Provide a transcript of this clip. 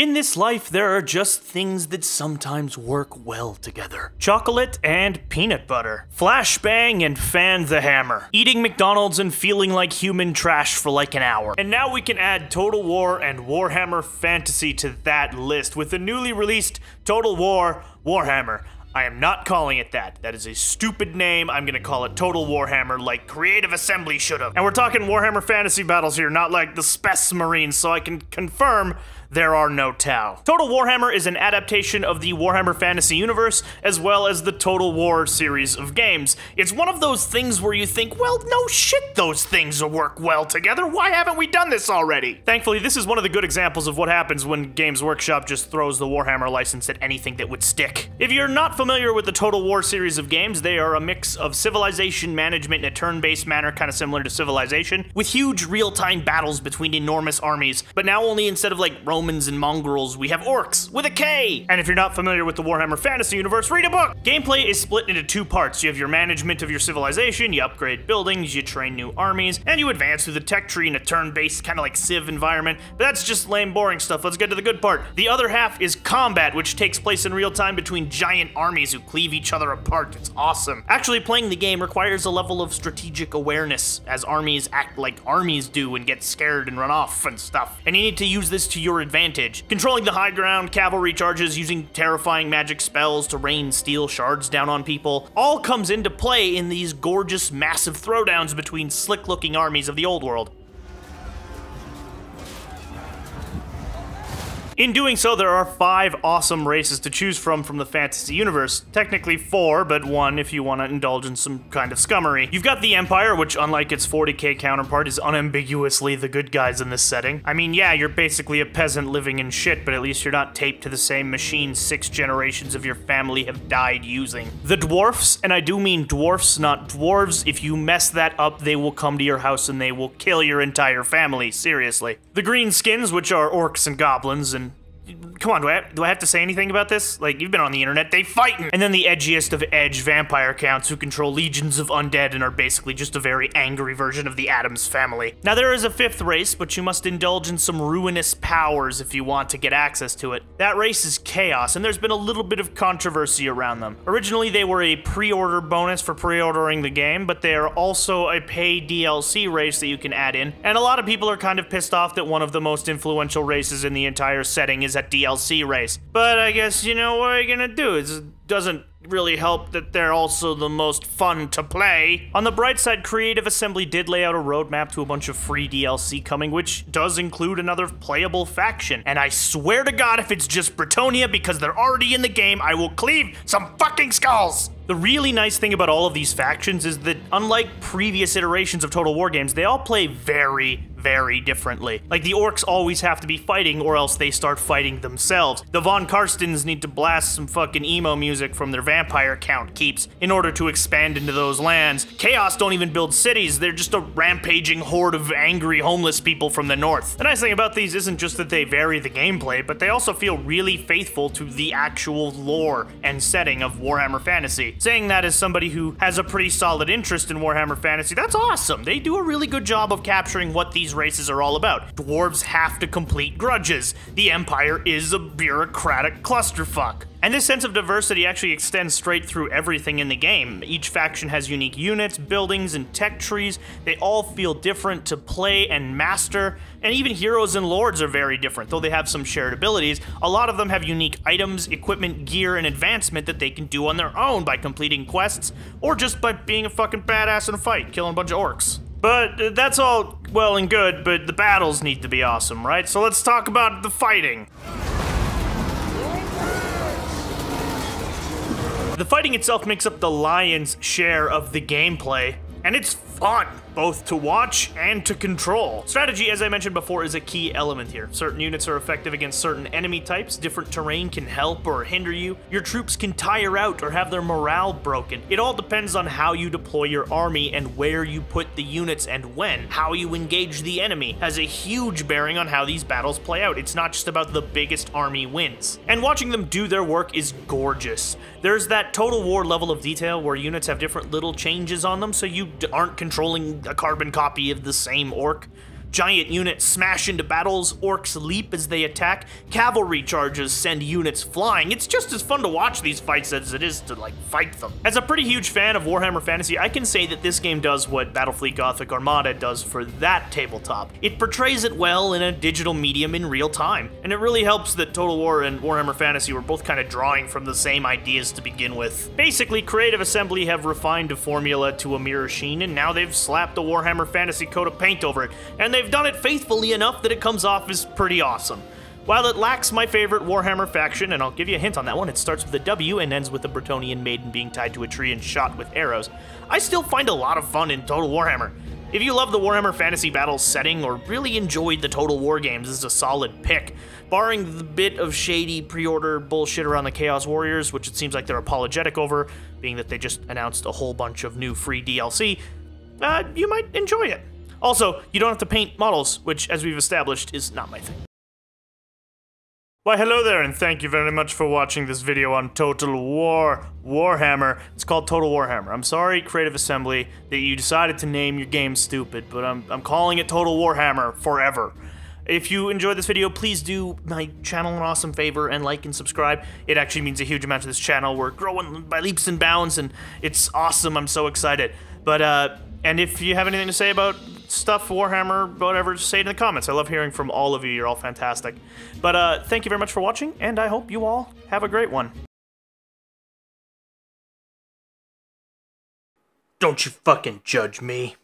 In this life, there are just things that sometimes work well together. Chocolate and peanut butter. Flashbang and fan the hammer. Eating McDonald's and feeling like human trash for like an hour. And now we can add Total War and Warhammer Fantasy to that list with the newly released Total War Warhammer. I am not calling it that. That is a stupid name. I'm gonna call it Total Warhammer like Creative Assembly should've. And we're talking Warhammer Fantasy battles here, not like the Spec Marines, so I can confirm there are no Tau. Total Warhammer is an adaptation of the Warhammer Fantasy universe, as well as the Total War series of games. It's one of those things where you think, well, no shit, those things work well together. Why haven't we done this already? Thankfully, this is one of the good examples of what happens when Games Workshop just throws the Warhammer license at anything that would stick. If you're not familiar with the Total War series of games, they are a mix of civilization management in a turn-based manner, kind of similar to Civilization, with huge real-time battles between enormous armies, but now only instead of like Romans and mongrels, we have orcs with a K. And if you're not familiar with the Warhammer Fantasy universe, read a book. Gameplay is split into two parts. You have your management of your civilization, you upgrade buildings, you train new armies, and you advance through the tech tree in a turn-based kind of like Civ environment. But that's just lame, boring stuff. Let's get to the good part. The other half is combat, which takes place in real time between giant armies who cleave each other apart. It's awesome. Actually, playing the game requires a level of strategic awareness, as armies act like armies do and get scared and run off and stuff. And you need to use this to your advantage. Controlling the high ground, cavalry charges, using terrifying magic spells to rain steel shards down on people, all comes into play in these gorgeous, massive throwdowns between slick-looking armies of the old world. In doing so, there are 5 awesome races to choose from the fantasy universe. Technically 4, but 1 if you want to indulge in some kind of scummery. You've got the Empire, which unlike its 40k counterpart is unambiguously the good guys in this setting. I mean, yeah, you're basically a peasant living in shit, but at least you're not taped to the same machine 6 generations of your family have died using. The Dwarfs, and I do mean dwarfs, not dwarves. If you mess that up, they will come to your house and they will kill your entire family, seriously. The Greenskins, which are orcs and goblins, and come on, do I have to say anything about this? Like, you've been on the internet, they fightin'! And then the edgiest of edge vampire counts who control legions of undead and are basically just a very angry version of the Addams family. Now there is a 5th race, but you must indulge in some ruinous powers if you want to get access to it. That race is Chaos, and there's been a little bit of controversy around them. Originally they were a pre-order bonus for pre-ordering the game, but they are also a paid DLC race that you can add in, and a lot of people are kind of pissed off that one of the most influential races in the entire setting is that DLC race. But I guess, you know, what are you gonna do? It doesn't really help that they're also the most fun to play. On the bright side, Creative Assembly did lay out a roadmap to a bunch of free DLC coming, which does include another playable faction. And I swear to God, if it's just Bretonia, because they're already in the game, I will cleave some fucking skulls! The really nice thing about all of these factions is that, unlike previous iterations of Total War games, they all play very, very differently. Like, the orcs always have to be fighting or else they start fighting themselves. The Von Karstens need to blast some fucking emo music from their vampire count keeps in order to expand into those lands. Chaos don't even build cities, they're just a rampaging horde of angry homeless people from the north. The nice thing about these isn't just that they vary the gameplay, but they also feel really faithful to the actual lore and setting of Warhammer Fantasy. Saying that as somebody who has a pretty solid interest in Warhammer Fantasy, that's awesome. They do a really good job of capturing what these races are all about. Dwarves have to complete grudges. The Empire is a bureaucratic clusterfuck. And this sense of diversity actually extends straight through everything in the game. Each faction has unique units, buildings, and tech trees. They all feel different to play and master, and even heroes and lords are very different. Though they have some shared abilities, a lot of them have unique items, equipment, gear, and advancement that they can do on their own by completing quests, or just by being a fucking badass in a fight, killing a bunch of orcs. But that's all well and good, but the battles need to be awesome, right? So let's talk about the fighting. The fighting itself makes up the lion's share of the gameplay, and it's fun, both to watch and to control. Strategy, as I mentioned before, is a key element here. Certain units are effective against certain enemy types, different terrain can help or hinder you, your troops can tire out or have their morale broken. It all depends on how you deploy your army and where you put the units and when. How you engage the enemy has a huge bearing on how these battles play out. It's not just about the biggest army wins. And watching them do their work is gorgeous. There's that Total War level of detail where units have different little changes on them, so you aren't controlling a carbon copy of the same orc. giant units smash into battles, orcs leap as they attack, cavalry charges send units flying. It's just as fun to watch these fights as it is to, like, fight them. As a pretty huge fan of Warhammer Fantasy, I can say that this game does what Battlefleet Gothic Armada does for that tabletop. It portrays it well in a digital medium in real time, and it really helps that Total War and Warhammer Fantasy were both kind of drawing from the same ideas to begin with. Basically, Creative Assembly have refined a formula to a mirror sheen, and now they've slapped a Warhammer Fantasy coat of paint over it, and they've done it faithfully enough that it comes off as pretty awesome. While it lacks my favorite Warhammer faction, and I'll give you a hint on that one, it starts with a W and ends with a Bretonnian maiden being tied to a tree and shot with arrows, I still find a lot of fun in Total Warhammer. If you love the Warhammer Fantasy Battles setting or really enjoyed the Total War games, this is a solid pick. Barring the bit of shady pre-order bullshit around the Chaos Warriors, which it seems like they're apologetic over, being that they just announced a whole bunch of new free DLC, you might enjoy it. Also, you don't have to paint models, which, as we've established, is not my thing. Why, hello there, and thank you very much for watching this video on Total War Warhammer. It's called Total Warhammer. I'm sorry, Creative Assembly, that you decided to name your game stupid, but I'm calling it Total Warhammer forever. If you enjoyed this video, please do my channel an awesome favor and like and subscribe. It actually means a huge amount to this channel. We're growing by leaps and bounds, and it's awesome. I'm so excited. But, and if you have anything to say about stuff, Warhammer, whatever, just say it in the comments. I love hearing from all of you. You're all fantastic. But thank you very much for watching, and I hope you all have a great one. Don't you fucking judge me.